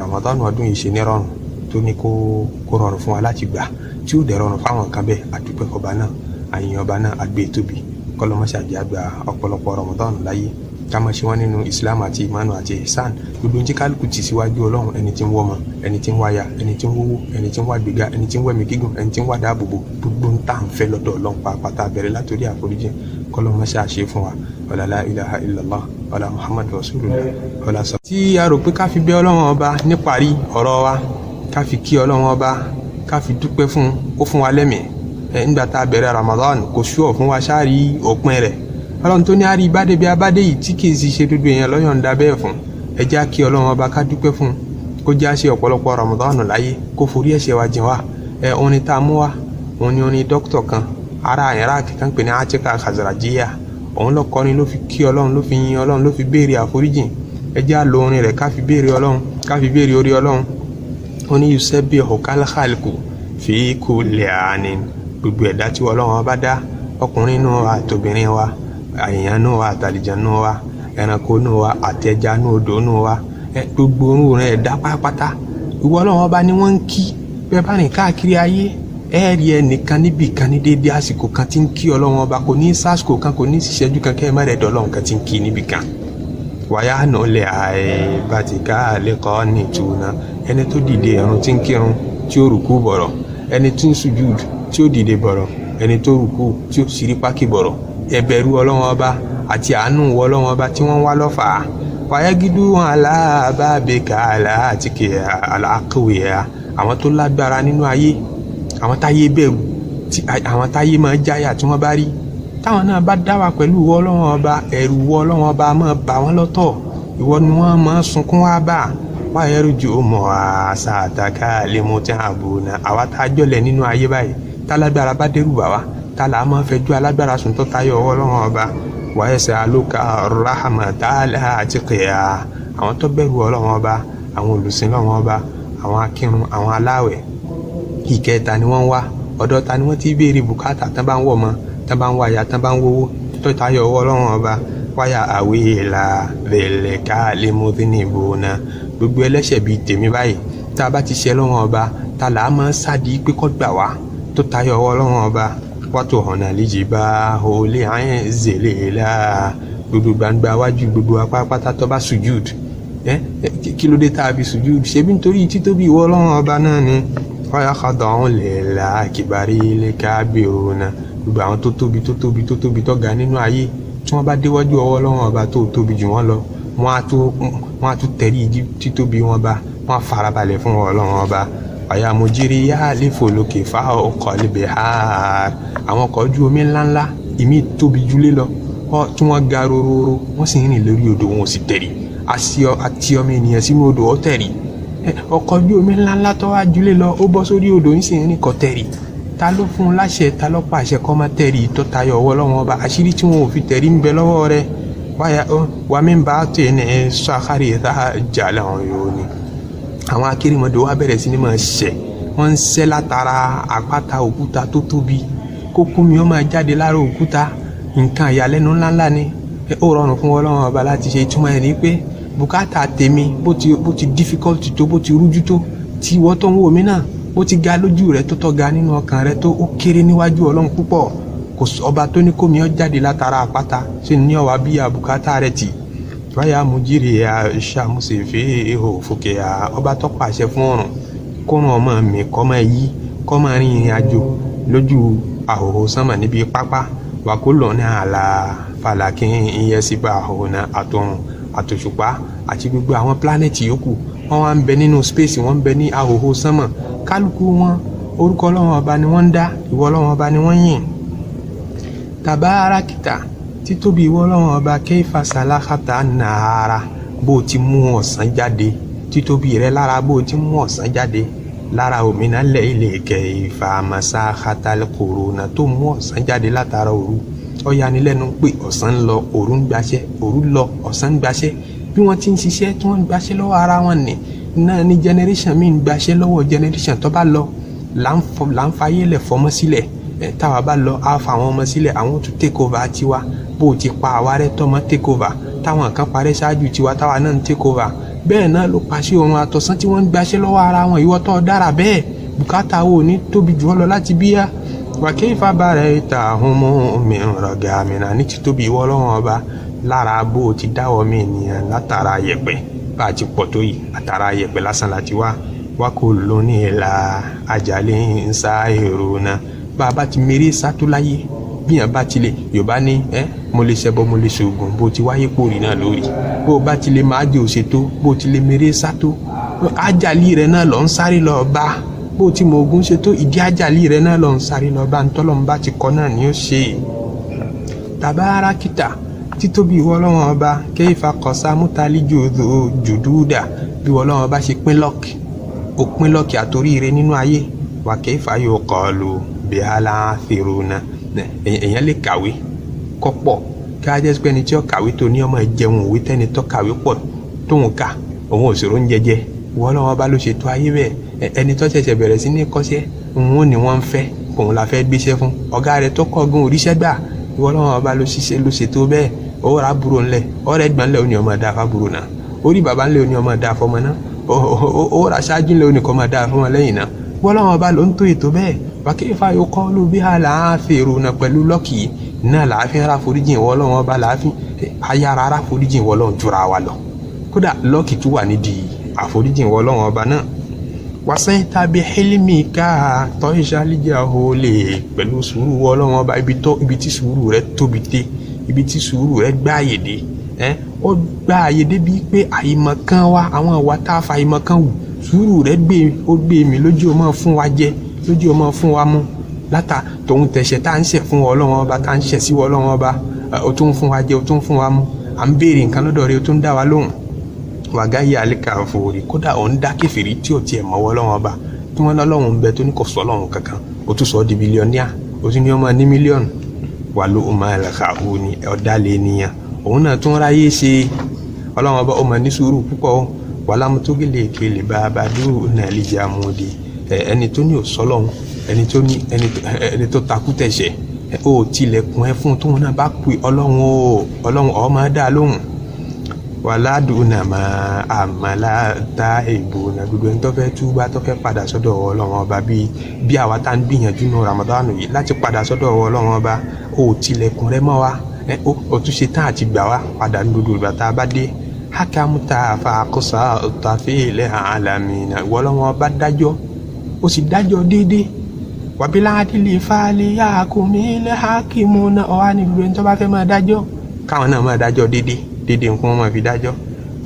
Speaker 1: Ramadan ọdún yìí ṣe ní rọrùn tó ní kó rọrùn fún wa láti gbà tí ó dẹ̀ rọrùn fáwọn kan bẹ́ẹ̀ àdúpẹ́ ọba náà àyìn ọba náà àgbé tóbi kọlọ́mọṣà jẹ́ àgbà ọ̀pọ̀lọpọ̀ Ramadan láyé ká máa ṣe wọ́n nínú Islam àti imanu àti ihsan gbogbo ní kálukú ti síwájú Ọlọ́run ẹni tí ń wọ́mọ ẹni tí ń wáyà ẹni tí ń wówó ẹni tí ń wá gbéga ẹni tí ń wẹ̀mí gígùn ẹni tí ń wá dáàbòbò gbogbo ń tà ń fẹ́ lọ́dọ̀ Ọlọ́run pàápàá bẹ̀rẹ̀ látòrí àforíjì kọlọ́mọṣà ṣe fún wa wala la ilaha illallah wala Muhammad rasulullah wala sọ. tí a rò pé ká fi bẹ̀ Ọlọ́run ọba níparí ọ̀rọ̀ wa ká fi kí Ọlọ́run ọba ká fi dúpẹ́ fún ó fún wa lẹ́mìí nígbà tá a bẹ̀rẹ̀ Ramadan kò ṣúọ̀ fún wa ṣáàrí òpin rẹ̀ Ọlọ́run tó ní àrí ìbádé bí abádé yìí tí kìí sì ṣe dúdú èèyàn lọ́yọ̀ ń da bẹ́ẹ̀ fún ẹ já kí Ọlọ́run ọba ká dúpẹ́ fún kó já sí ọ̀pọ̀lọpọ̀ Ramadan láyé kó forí ẹ̀ṣẹ̀ wa jìn wá orin tá a mú wá òun ni orin dókítà kan ará Iraq kan pè ní Atika Khazrajiya òun lọ kọrin ló fi kí Ọlọ́run ló fi yin Ọlọ́run ló fi béèrè àforíjìn ẹ já lo orin rẹ̀ ká fi béèrè Ọlọ́run ká fi béèrè orí Ọlọ́run ó ní yusabbihu kal-khalqu fi kulli anin gbogbo ẹ̀dá tí Ọlọ́run ọba dá ọkùnrin náà àtòbìnrin wa àyàn náà wà àtàlìjà náà wà ẹranko náà wà àtẹjà náà odò náà wà gbogbo orun rẹ̀ dá pátápátá ìwọ Ọlọ́run ọba ni wọ́n ń kí bẹ́ẹ̀ bá rìn káàkiri ayé rí ẹnìkan níbì kan ní déédé àsìkò kan tí ń kí Ọlọ́run ọba kò ní sásìkò kan kò ní ṣiṣẹ́jú kan kẹ́ ẹ má rẹ̀ dọ̀ Ọlọ́run kan tí ń kí níbì kan wàyà náà lẹ̀ bàtìká lẹ́kọ̀ọ́ ní ìtura ẹni tó dìde ẹ̀rùn tí ń kírun tí ó rùkú bọ̀rọ̀ ẹni tí ń sùjúd tí ó dìde bọ̀rọ̀ ẹni tó rùkú tí ó sì rí pákí bọ̀rọ̀ ẹbẹ̀rù Ọlọ́run ọba àti àánú Ọlọ́run ọba tí wọ́n wá lọ́fà wàyágídú wọn aláàbàbẹ̀kà aláàtìkè aláàkọ̀wé àwọn tó lágbára nínú ayé àwọn táyé bẹ̀rù àwọn táyé máa jáyà tí wọ́n bá rí táwọn náà bá dá wà pẹ̀lú ìwọ Ọlọ́run ọba ẹ̀rù ìwọ Ọlọ́run ọba máa bà wọ́n lọ́tọ̀ ìwọ ni wọ́n máa sunkún wá bá wáyẹ̀rù jù mọ́ àṣà àtàkà lèmọ́ tí a bò náà àwa tá a jọlẹ̀ nínú ayé báyìí tálágbára bá dẹ́rù bà wá tala máa fẹ́ ju alágbára sùn tó tayọ ọwọ́ Ọlọ́run ọba wàá ẹsẹ̀ alóka rahmatala àti kẹ̀yà àwọn tó bẹ̀rù Ọlọ́run ọba àwọn olùsìn Ọlọ́run ọba àwọn akírun àwọn aláwẹ̀ ìkẹta ni wọ́n wá ọ̀dọ̀ ta ni wọ́n ti béèrè bùkátà tán bá ń wọ̀ mọ́ tán bá ń wáyà tán bá ń wówó tó tayọ ọwọ́ Ọlọ́run ọba wáyà àwéèlà bẹ̀lẹ̀ ká lè mú ní ìbò náà gbogbo ẹlẹ́ṣẹ̀ bíi tèmi báyìí tá a bá ti ṣe Ọlọ́run ọba tá là á máa ń sáàdì pé kó gbà wá tó tayọ ọwọ́ Ọlọ́run ọba wàtò ọ̀nà àlejìbá olè àyẹ̀ zèlè la gbogbo gbangba wájú gbogbo apápátá tó bá sùjúd kí ló dé tá a fi sùjúd ṣebí nítorí títóbi ìwọ Ọlọ́run ọba náà ni wáyà kàdà ọ̀hún lè la kìbárí lè ká bèrò náà gbogbo àwọn tó tóbi tó ga nínú ayé tí wọ́n bá déwájú ọwọ́ Ọlọ́run ọba tó tóbi jù wọ́n lọ wọ́n á tún tẹ̀lé títóbi wọn bá wọ́n á farabalẹ̀ fún Ọlọ́run ọba àyà mojiri yá lè fò lókè fá ọkọ̀ lébè ha àwọn ọkọ̀ ojú omi ńláńlá ìmí tóbi jùlé lọ tí wọ́n ga rororo wọ́n sì ń rìn lórí odò wọn ò sì tẹ̀rì àti ọmọ ènìyàn sínú odò ó tẹ̀rì ọkọ̀ ojú omi ńláńlá tó wá jùlé lọ ó bọ́ sórí odò ń sì ń rìn kọ́ tẹ̀rì ta ló fún un láṣẹ ta ló pàṣẹ kó má tẹ̀rí tó tayọ ọwọ́ Ọlọ́run ọba àṣírí tí wọn ò fi tẹ̀rí ń bẹ lọ́wọ́ rẹ̀ wà mí bá tẹ̀ ní sàkárì tá jà láwọn yòó ni. àwọn akérèmọdò wa bẹ̀rẹ̀ sí ni máa ṣẹ̀ wọ́n ń ṣẹ́ látara àpáta òkúta tó tóbi kókó mi ó máa jáde lára òkúta nǹkan ìyàlẹ́nu ńláńlá ni ó rọrùn fún Ọlọ́run ọba láti ṣe. ìtumọ̀ ẹ̀ ní pé bùkátà tèmi bó ti difficult tó bó ti rújú tó tí ìwọ tó ń wò mí náà bó ti ga lójú rẹ tó tọ́ ga nínú ọkàn rẹ tó ó kéré níwájú Ọlọ́run púpọ̀. kò ọba tó ní kómi ó jáde látara àpáta ṣe ní ọwà bí àbùkátà rẹ tì báyà mujiri ya ṣàmùsèfé ihò fòkè ya ọba tó pàṣẹ fún ọ̀run kórun ọmọ mi kọ́ máa yí kọ́ máa rin ìrìn àjò lójú àhòhò sánmà níbi pápá wà kó lọ ní àlà fàlàkì ìyẹ́síbà àhòhò àtọ̀run àtòṣùpá àti gbogbo àwọn pílánẹ̀tì yòókù wọ́n wá ń bẹ nínú space wọ́n ń bẹ ní àhòhò sánmà kálukú wọn orúkọ Ọlọ́run ọba ni wọ́n ń dá ìwọ Ọlọ́run ọba ni wọ́n yìn. tabarakita títóbi ìwọ Ọlọ́run ọba kayfa salakata nàárà bó ti mú ọ̀sán jáde títóbi rẹ lára bó ti mú ọ̀sán jáde lára òmìnira ilẹ̀ kayfa masakhatal quruna tó mú ọ̀sán jáde látara òru. ó yanilẹ́nu pé ọ̀sán ń lọ òru ń gbaṣẹ́ òru lọ ọ̀sán ń gbaṣẹ́ bí wọ́n ti ń ṣiṣẹ́ tí wọ́n ń gbaṣẹ́ lọ́wọ́ ara wọn ni náà ni generation mi ń gbaṣẹ́ lọ́wọ́ generation tó bá lọ là ń fayé lẹ̀ fọmọ́ sílẹ̀ táwa bá lọ á fa àwọn ọmọ sílẹ̀ àwọn tún take over tiwa bó o ti pa àwa rẹ tọmọ take over táwọn kan parẹ́ ṣáájú tiwa táwa náà ń take over bẹ́ẹ̀ náà ló pàṣẹ òun àtọ̀sán tí wọ́n ń gbaṣẹ́ lọ́wọ́ ara wọn ìwọ tó dára bẹ́ẹ̀ bùkátà wo ní tóbi jù ọ lọ láti bíyà wàkẹ́ ìfàbàrẹ̀ ìta àwọn ọmọ mi rọ̀gà àmìnà ní títóbi ìwọ Ọlọ́run ọba lára bó o ti dáwọ́ mi ènìyàn látara yẹ̀pẹ̀ bá a ti pọ̀ tó yìí àtàrà yẹ̀pẹ̀ lásán láti wá kó lóní ìlà àjálẹ̀ ń sá èrò náà bá a bá ti mèrè sátó láyé bíyàn bá ti lè Yorùbá ní mo lè ṣẹbọ mo lè ṣoògùn bó ti wáyé pòrì náà lórí bó o bá ti lè máa jẹ òṣètò bó o ti lè mèrè sátó àjálì rẹ náà lọ ń sáré lọ bá bó o ti mọ ogun ṣètò ìdí àjálì rẹ náà lọ ń sáré lọ bá ntọ́lọ́mbá ti kọ́ náà ni ó ṣe. tabarakita títóbi ìwọ Ọlọ́run ọba kayfa qasamutali jùdúdà bí Ọlọ́run ọba ṣe pín lọ́ọ̀kì àtòríire nínú ayé wà kayfa yuqalu bihala thiruna èèyàn lè kàwé kọ́pọ̀ kí á jẹ́ pé ẹni tí ó kàwé tó ní ọmọ ìjẹun òwe tẹ́ni tó kàwé pọ̀ tóun kà òun òṣèrò ń jẹjẹ ìwọ Ọlọ́run ọba ló ṣètò ayé bẹ́ẹ̀ ẹni tó ṣẹ̀ṣẹ̀ bẹ̀rẹ̀ sí ní kọ́ṣẹ́ òun ò ní wọ́n ń fẹ́ òun la fẹ́ gbéṣẹ́ fún ọ̀gá rẹ̀ tó kọ́ gan òríṣẹ́ gbà ìwọ Ọlọ́run ọba ló ṣètò bẹ́ẹ̀ ó ra búrò ńlẹ̀ ọ̀rẹ́ gbọ́n ńlẹ̀ òní ọmọ dáa fábúrò náà orí bàbá ńlẹ̀ òní ọmọ dáa fọmọ náà ó ra ṣáájú ńlẹ̀ òní kọ́ ọmọ dáa fọmọ lẹ́yìn náà ìwọ Ọlọ́run ọba ló ń tó ètò bẹ́ẹ̀ wàkẹ́fà yóò kọ́ ló bí àlà àfẹ́rò náà pẹ̀lú lọ́kì náà làáfin ara foríjìn ìwọ Ọlọ́run ọba làáfin ayára ara foríjìn ìwọ Ọlọ́run jura wa lọ kódà lọ́kì tún wà nídìí àforíjìn ìwọ Ọlọ́run ọba náà wàsẹ́ tàbí hílímì ká tọ́ ìṣàlìjà ó lè pẹ̀lú sùúrù Ọlọ́run ọba ibi tí sùúrù rẹ tóbi dé ibi tí sùúrù rẹ gbá àyè dé ó gbá àyè dé bíi pé àìmọ̀kan wa àwọn ìwà tá a fa àìmọ̀kan wù sùúrù rẹ gbé mi lójú ọmọ fún wa jẹ lójú ọmọ fún wa mú látà tòun tẹ̀sẹ̀ tá à ń ṣẹ̀ fún Ọlọ́run ọba tá à ń ṣẹ̀ sí Ọlọ́run ọba ó tún fún wa jẹ ó tún fún wa mú à ń béèrè nǹkan lọ́dọ̀ rẹ ó tún dá wa lóhùn wàgáyé àlíkà fòrí kódà òun dá kẹfìrí tí ò tiẹ̀ mọ́wọ́ Ọlọ́run ọba tí wọ́n lọ́lọ́run ń bẹ tó ní kò sọ Ọlọ́run kankan ó tún sọ ọ́ di bílíọ̀nìà ó tún ní ọmọ ní mílíọ̀nù wà ló ọmọ ẹ̀lẹ́ka òun ni ọ̀dàlẹ̀ ènìyàn òun náà tún ráyè ṣe Ọlọ́run ọba ọmọ ní sùúrù púpọ̀ wà lámútógélé kele bàbá dúró náà lè jẹ́ àmúdi ẹni tó ní òsọ́lọ́run ẹni tó takú tẹ̀sẹ̀ ó tilẹ̀kùn ẹ fún tóun náà bá pè Ọlọ́run ọmọ dá lóhùn wàládùn àmà àmàlà tá èbò náà gbogbo ẹni tó fẹ́ túbá tó fẹ́ padà sọ́dọ̀ Ọlọ́run ọba bí àwa tá ń gbìyànjú ní Ramadan yìí láti padà sọ́dọ̀ Ọlọ́run ọba ó tilẹ̀kùn rẹ mọ́ wa ó tún ṣe tán àti gbà wá padà ní gbogbo ìgbà tá a bá dé hákàmúta àfàkóso ọ̀tàfẹ́ ilẹ̀ àlàmì náà ìwọ Ọlọ́run ọba dájọ́ ó sì dájọ́ déédéé wàbílà àdìlẹ̀ fàálẹ̀ yàkùnmí ilẹ̀ hákìmù náà ọ̀hán ní gbogbo ẹni tó bá fẹ́ máa dájọ́ káwọn náà máa dájọ́ déédéé nǹkan wọn máa fi dájọ́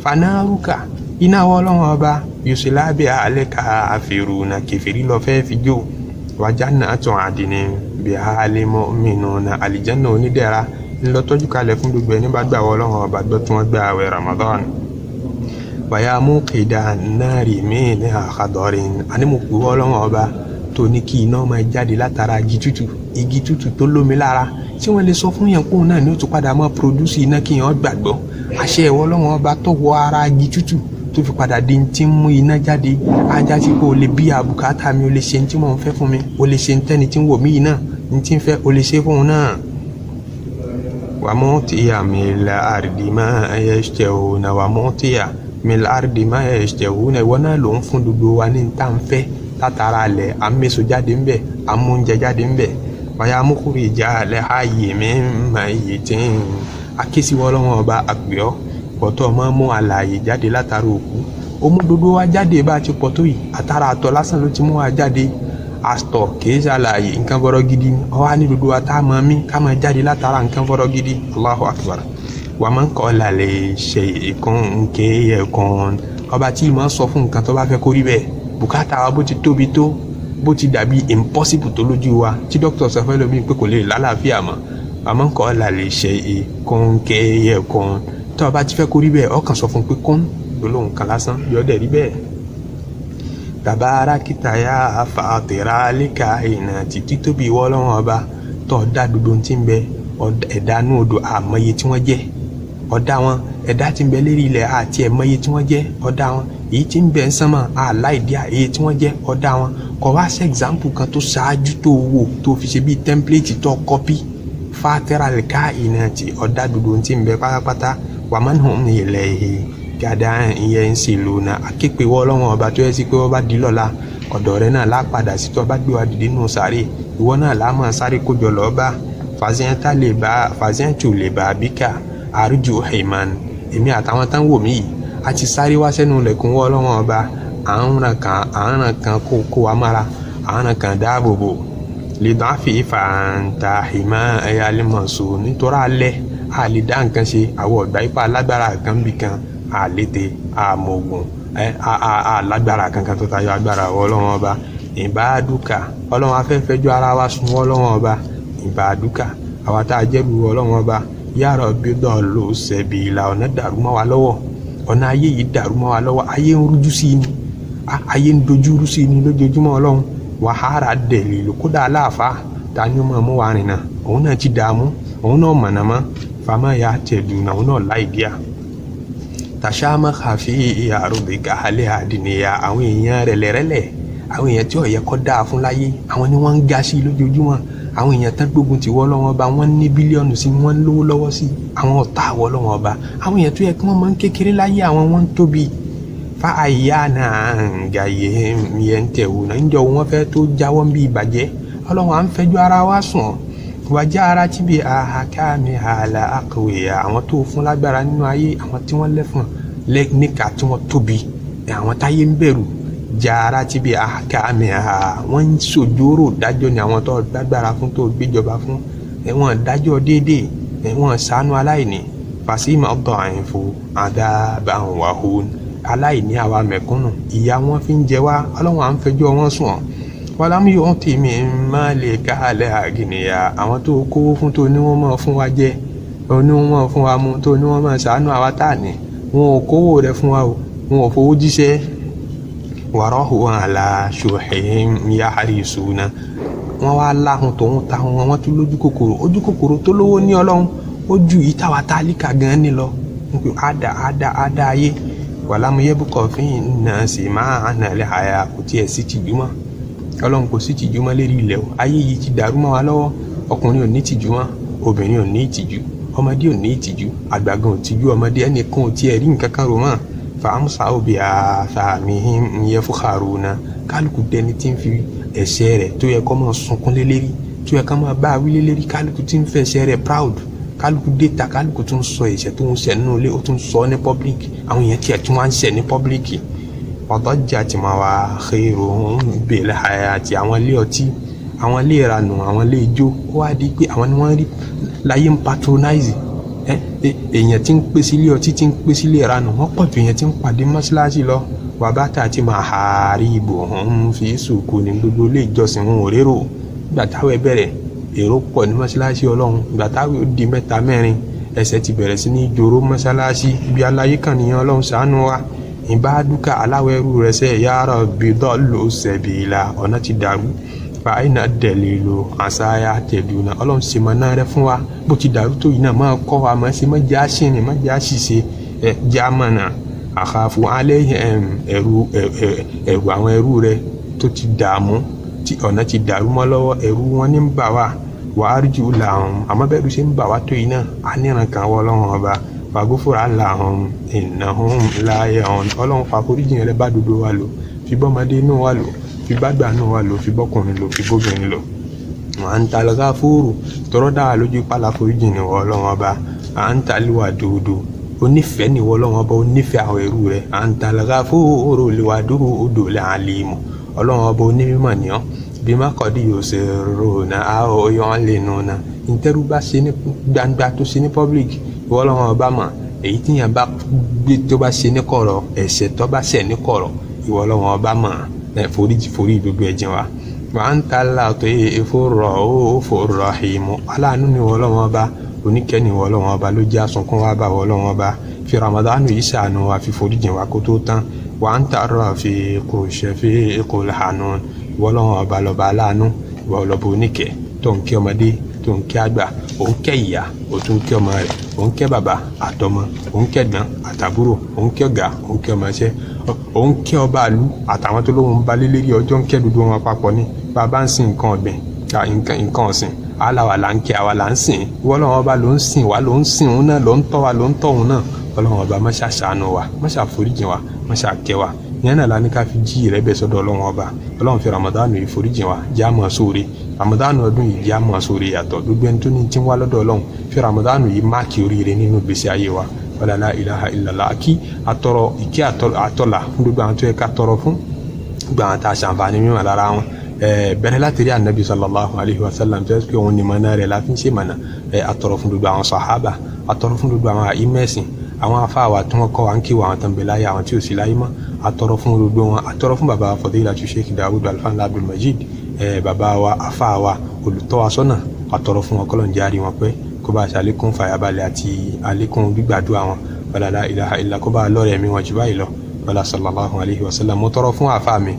Speaker 1: fanáruka iná Ọlọ́run ọba yusulábì alẹ́ka àfẹ́rù na kẹfẹ́rí lọ fẹ́ fi jó wàjánà tó àdínní bí alẹ́mọ́ mìíràn na àlìjánà onídẹ̀ra ńlọ tọ́jú kalẹ̀ fún gbogbo ẹni bá gbà Ọlọ́run ọba gbọ́ tí wọ́n gbà àwẹ̀ Ramadan wàyà mú kéda náírì míì ní àkàdọ́rin ànímọ̀pù Ọlọ́run ọba tó ní kí iná máa jáde látara igi tútù tó lómi lára tí wọ́n lè sọ fún yẹn pé òun náà ni ó tún padà máa produce iná kí yẹn gbàgbọ́ àṣẹ ìwọ Ọlọ́run ọba tó wọ ara igi tútù tó fi padà di tí ń mú iná jáde ajá sí pé o lè bí àbùkátà mi o lè ṣe ní tí mò ń fẹ́ fún mi o lè ṣe ní tẹ́ni tí ń wò mí yìí náà ní tí ń fẹ́ o lè ṣe fún un náà. wàmọ́tíyà min al-ardi ma yashtahuna wàmọ́tíyà min al-ardi ma yashtahuna ìwọ náà ló ń fún gbogbo wa ní tá ń fẹ́ látara alẹ̀ àmẹ́sọ jáde ń bẹ̀ àmúnjẹ jáde ń bẹ̀ wàyà mukhrija al-hayyi min mayyitin akésíwọ́ Ọlọ́run ọba àgbẹ̀ọ́ pọ̀tọ́ máa mú àlàyé jáde látara òkú ó mú gbogbo wa jáde bá a ti pọ̀ tó yìí àtàrà àtọ̀ lásán ló ti mú wa jáde àtọ̀ kìí ṣàlàyé nǹkan fọ́rọ́ gidi ọwọ́ ní gbogbo wa tá a máa mí ká máa jáde látara nǹkan fọ́rọ́ gidi Allahu akbar wa man qala li shay'in kun ọba tí ìmọ̀ sọ fún nǹkan tó bá fẹ́ kó rí bẹ́ẹ̀ bùkátà wa bó ti tóbi tó bó ti dàbí impossible tó lójú wa tí dókítà sọ fẹ́ lómi pé kò lè lálàáfíà mọ́ wa man qala li shay'in kun tó bá ti fẹ́ kó rí bẹ́ẹ̀ ọkàn sọ fún pé kún gbólóhùn kan lásán yọ dẹ̀ rí bẹ́ẹ̀. tabarakita ya fatira likainati títóbi ìwọ Ọlọ́run ọba tó dá gbogbo tí ń bẹ ẹ̀dá inú odò àmọye tí wọ́n jẹ́ ọ̀dá wọn ẹ̀dá tí ń bẹ lérí ilẹ̀ àti ẹ̀mọye tí wọ́n jẹ́ ọ̀dá wọn èyí tí ń bẹ ń sánmọ̀ àláìdí èyí tí wọ́n jẹ́ ọ̀dá wọn kọ̀ wá sí example kan tó ṣáájú tó wò tó fi ṣe bíi template tó copy fatira likainati ọ̀dá gbogbo tí ń bẹ pátápátá wàmán hùn ilayhi gàdá ìyẹn ń sì lò náà akéèpé wọ́ Ọlọ́run ọba tó yẹ sí pé wọ́n bá di lọ́la ọ̀dọ̀ rẹ̀ náà lápadà sí tó bá gbé wa dìde nù sáré ìwọ náà láàmú sáré kójọ lọ́ọ́ bá fàzẹ́ntù lè bá bíkà àrùjù haiman èmi àtàwọn tán wò mí yìí a ti sáré wá sẹ́nu lẹ̀kùn wọ́ Ọlọ́run ọba àárán kan kó wa mára àárán kan dáàbò bò lè dán àfi ìfàǹtà ìmọ̀ ẹ̀yà lẹ́mọ̀ọ́sọ nítorí alẹ́ àlè dá nǹkan ṣe àwọn ọ̀gbà ipá alágbára kan bì kan àlété àmọ̀gùn alágbára kankan tó tayọ agbára Ọlọ́run ọba ìbádùkà Ọlọ́run afẹ́fẹ́jọ́ ara wa sun Ọlọ́run ọba ìbádùkà àwa tá a jẹ́rù Ọlọ́run ọba yàrá bídọ̀ ló ṣẹ̀bi ìlà ọ̀nà dàrú mọ́ wa lọ́wọ́ ọ̀nà ayé yìí dàrú mọ́ wa lọ́wọ́ ayé ń rújú sí ni ayé ń dojú rú sí ni lójoojúmọ́ Ọlọ́run wàhálà dẹ̀lì lókúdà aláàfáà ta ni ó máa mú wa rìn náà òun náà ti dààmú òun náà mọ̀nà mọ́ fama ya tẹ̀dù náà náà láì díà tàṣàmà kàfí àròbí gàhálẹ̀ àdìníyà àwọn èèyàn rẹ̀lẹ̀rẹ̀lẹ̀ àwọn èèyàn tí ó yẹ kó dáa fún láyé àwọn ni wọ́n ń ga sí lójoojúmọ́ àwọn èèyàn tán gbógun ti wọ́ lọ́wọ́ ọba wọ́n ní bílíọ̀nù sí wọ́n ń lówó lọ́wọ́ sí àwọn ọ̀tá wọ́ lọ́wọ́ ọba àwọn èèyàn tó yẹ kí wọ́n máa ń kékeré láyé àwọn wọ́n ń tóbi fa àyà náà ń ga yẹn ń tẹ̀wò náà ń jọ wọ́n fẹ́ tó jáwọ́ ń bí ìbàjẹ́ Ọlọ́run à ń fẹjọ́ ara wa sùn wàjá ara tí bí àhàkámi àlà àkọwéyà àwọn tó fún lágbára nínú ayé àwọn tí wọ́n lẹ́fọ̀n níkà tí wọ́n tóbi àwọn táyé ń bẹ̀rù já ara tí bí àhàkámi wọ́n ń ṣòjóró dájọ́ ni àwọn tó lágbára fún tó gbéjọba fún wọ́n dájọ́ déédéé wọ́n ṣàánú aláìní fàṣímà ọ̀dọ̀ àyìnfò àdábà wàhún aláìní àwa mẹ̀kúnnù ìyà wọn fi ń jẹ wá Ọlọ́run à ń fẹjọ́ wọn sùn wàlámù yóò tì mí má lè ká alẹ́ àgìnìyà àwọn tó kówó fún tó ní wọ́n máa fún wa jẹ tó ní wọ́n máa fún wa mu tó ní wọ́n máa ṣàánú àwa tá ní wọn ò kówó rẹ̀ fún wa o wọn ò fowó jíṣẹ́ wàrọ́hù àlà ṣùhìn yáhàrí ìṣúná wọ́n wá láhùn tòun táwọn wọn tún lójú kòkòrò tó lówó ní Ọlọ́run ó ju ìtawà tálíkà gan ni lọ nípa àdá ayé wàlámù yẹ́bùkọ̀ fín náà sì máa nà lẹ́ àyà kò tiẹ̀ sí tìjúmọ́ Ọlọ́run kò sí tìjú mọ́ lérí ilẹ̀ o ayé yìí ti dàrú mọ́ wa lọ́wọ́ ọkùnrin ò ní tìjú mọ́ obìnrin ò ní ìtìjú ọmọdé ò ní ìtìjú àgbàgàn ò tìjú ọmọdé ẹnìkan ò tiẹ̀ rí nǹkan kan rò mọ́ fàámùsà òbí àfàmì yẹ fún Haruna kálukú dẹni tí ń fi ẹ̀ṣẹ̀ rẹ̀ tó yẹ kó máa sunkún lélẹ́rí tó yẹ ká máa bá a wí lélẹ́rí kálukú tí ń fẹ́ ẹ̀ṣẹ̀ rẹ̀ proud kálukú déta kálukú tó ń sọ ẹ̀ṣẹ̀ tó ń ṣẹ̀ nínú ilé ó tún sọ ní public àwọn èèyàn tiẹ̀ tí wọ́n ń ṣẹ̀ ní public ọ̀dọ́jà tí ma wá xèrò ń bèèrè àyà àti àwọn ilé ọtí àwọn ilé ìranù àwọn ilé ijó ó wá di pé àwọn ni wọ́n rí láyé ń patronize èèyàn tí ń pè sí ilé ọtí tí ń pè sí ilé ìranù wọ́n pọ̀ ju èèyàn tí ń pàdé mọ́ṣáláṣí lọ wàbátà tí ma hàárí ìbò ń fi sùkú ní gbogbo ilé ìjọsìn wọn ò rérò ìgbà táwẹ̀ bẹ̀rẹ̀ èrò pọ̀ ní mọ́ṣáláṣí Ọlọ́run ìgbà táwẹ̀ ó di mẹ́ta mẹ́rin ẹsẹ̀ ti bẹ̀rẹ̀ sí ní jòrò mọ́ṣáláṣí ibi aláyé kan nìyẹn Ọlọ́run ṣàánú wa ibaduka aláwọ̀ ẹrú rẹ̀ sẹ́ ya rabbi dallu sabila ọ̀nà ti dàrú fa aina dalilu àsáyà tẹ̀dúnà ọlọ́run ṣe mọ̀ náà rẹ̀ fún wa bó ti dàrú tó yìí náà máa kọ́ wa máa ṣe má jẹ́ àṣìní má jẹ́ àṣìṣe jámánà àkàfù alayhim ẹrù àwọn ẹrú rẹ̀ tó ti dààmú tí ọ̀nà ti dàrú mọ́ lọ́wọ́ ẹrú wọn ní ń bà wá wà á ríjú làwọn àmọ́ bẹ́ẹ̀ ló ṣe ń bà wá tó yìí náà á níran kan wọ́ ọlọ́run ọba fàgófòrà làwọn innahum la ya'un ọlọ́run fàforíjìn rẹ̀ bá dodo wa lò fi bọ́mọdé inú wa lò fi bágbà inú wa lò fi bọ́kùnrin lò fi bóbìnrin lò à ń ta lọ́gá fóòrù tọrọ dára lójú pálá foríjìn ni wọ́n ọlọ́run ọba à ń ta líwà dòdò onífẹ̀ẹ́ ni wọ́n ọlọ́run ọba onífẹ̀ẹ́ àwọn ẹrú rẹ̀ à ń ta lọ́gá fóòrù líwà dòdò odò lẹ́ àlímù ọlọ́run ọba onímọ̀ nìyàn bí má kọ́ di yóò ṣe rò náà a ò yàn lè nù náà ìtẹ́rù bá ṣe ní gbangba tó ṣe ní public ìwọ ọlọ́run ọba mọ̀ èyí tí yàn bá gbé tó bá ṣe ní kọ̀rọ̀ ẹ̀ṣẹ̀ tó bá ṣẹ̀ ní kọ̀rọ̀ ìwọ ọlọ́run ọba mọ̀ forí gbogbo ẹ̀jẹ̀ wa wà ń ta láàtọ̀ ìfòrọ̀ ìmọ̀ aláàánú ni ìwọ ọlọ́run ọba oníkẹ́ ni ìwọ ọlọ́run ọba ló jẹ́ àsunkún wa bá ìwọ ọlọ́run ọba fi ramadanu yìí ṣàánú wa fi foríjìn wa kó tó tán wà ń ta rọ̀ fi kò ṣe fi kò lànà ìwọ ọlọ́run ọba lọ́ba aláàánú ìwọ ọlọ́ba oníkẹ́ tó ń kẹ́ ọmọdé tó ń kẹ́ àgbà òun kẹ́ ìyá ó tún kẹ́ ọmọ rẹ̀ òun kẹ́ bàbá àtọmọ òun kẹ́ gbọ́n àtàbúrò òun kẹ́ ọ̀gá òun kẹ́ ọmọọṣẹ́ òun kẹ́ ọba àlú àtàwọn tó lóun ba lé lérí ọjọ́ ń kẹ́ dúdú wọn papọ̀ ní bàbá ń sin nǹkan ọ̀gbìn nǹkan ọ̀sìn aláwa là ń kẹ́ àwa là ń sìn ìwọ ọlọ́run ọba ló ń sìn wá ló ń sìn òun náà ló ń tọ́ wa ló ń tọ́ òun náà ọlọ́run ọba má ṣàánú wa má ṣàforíjìn wa má ṣàkẹ́ wa ìyẹn náà la ní ká fi jí rẹ bẹ sọ́dọ̀ ọlọ́run ọba ọlọ́run fi ramadanu yìí foríjìn wa jẹ́ àmọ́ sóore ramadanu ọdún yìí jẹ́ àmọ́ sóore yàtọ̀ gbogbo ẹni tó ní tí ń wá lọ́dọ̀ ọlọ́run fi ramadanu yìí máàkì oríire nínú ìgbésí ayé wa wala la ilaha illallah kí atọrọ ìkí àtọlà fún gbogbo àwọn tó yẹ ká tọrọ fún gbogbo àwọn tá a ṣàǹfààní mímọ̀ lára wọn bẹ̀rẹ̀ láti rí anabi sallallahu alayhi wa sallam tó yẹ kí òun ní mọ̀nà rẹ̀ láti ṣe mọ̀nà atọrọ fún gbogbo àwọn sàhábà atọrọ fún gbogbo àwọn àìmẹ́sìn àwọn afáwà tí wọ́n kọ́ wa ń kí wa àwọn tán bẹ láyé àwọn tí ò sí láyé mọ́ atọrọ fún gbogbo wọn atọrọ fún bàbá Fadilatu Sheikh Dawud Alfanla Abdul Majid bàbá wa afáwà olùtọ́wasọ́nà atọrọ fún wọn kọ́lọ̀ ń járe wọn pé kó bá ṣe àlékún fàyàbalẹ̀ àti àlékún gbígbàdúrà wọn wala la ilaha illa kó bá lọ́rẹ̀ mi wọn jù báyìí lọ wala sallallahu alayhi wa sallam mo tọrọ fún àfáà mi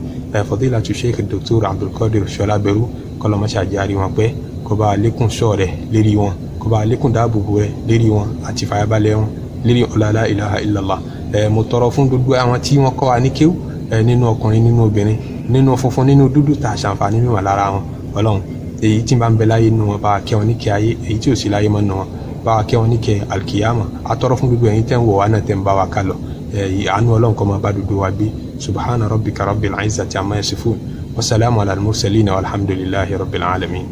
Speaker 1: Fadilatu Sheikh Dr. Abdul Qadir Ṣọlá Bẹ̀rù kọ́lọ̀ mọ́ṣá járe wọn pé kó bá àlékún ṣọ́ rẹ̀ lérí wọn kó bá àlékún dáàbòbò rẹ̀ lérí wọn àti fàyàbalẹ̀ wọn lérí la ilaha illallah mo tọrọ fún gbogbo àwọn tí wọ́n kọ́ wa ní kéwú nínú ọkùnrin nínú obìnrin nínú funfun nínú dúdú tá a ṣàǹfààní mímọ̀ lára wọn ọlọ́run èyí tí bá ń bẹ láyé nínú wọn bá wa kẹ́ wọn ní kẹ́ ayé èyí tí ò sí láyé mọ́ nínú wọn bá wa kẹ́ wọn ní kẹ́ alkiyama atọrọ fún gbogbo ẹ̀yin tẹ́ ń wọ̀ wá náà tẹ́ ń bá wa ká lọ àánú ọlọ́run kó máa bá dúdú wa gbé subhana rabbika rabbil izzati amma yasifun wasalaamu ala al-mursalin walhamdulillahi rabbil alamin.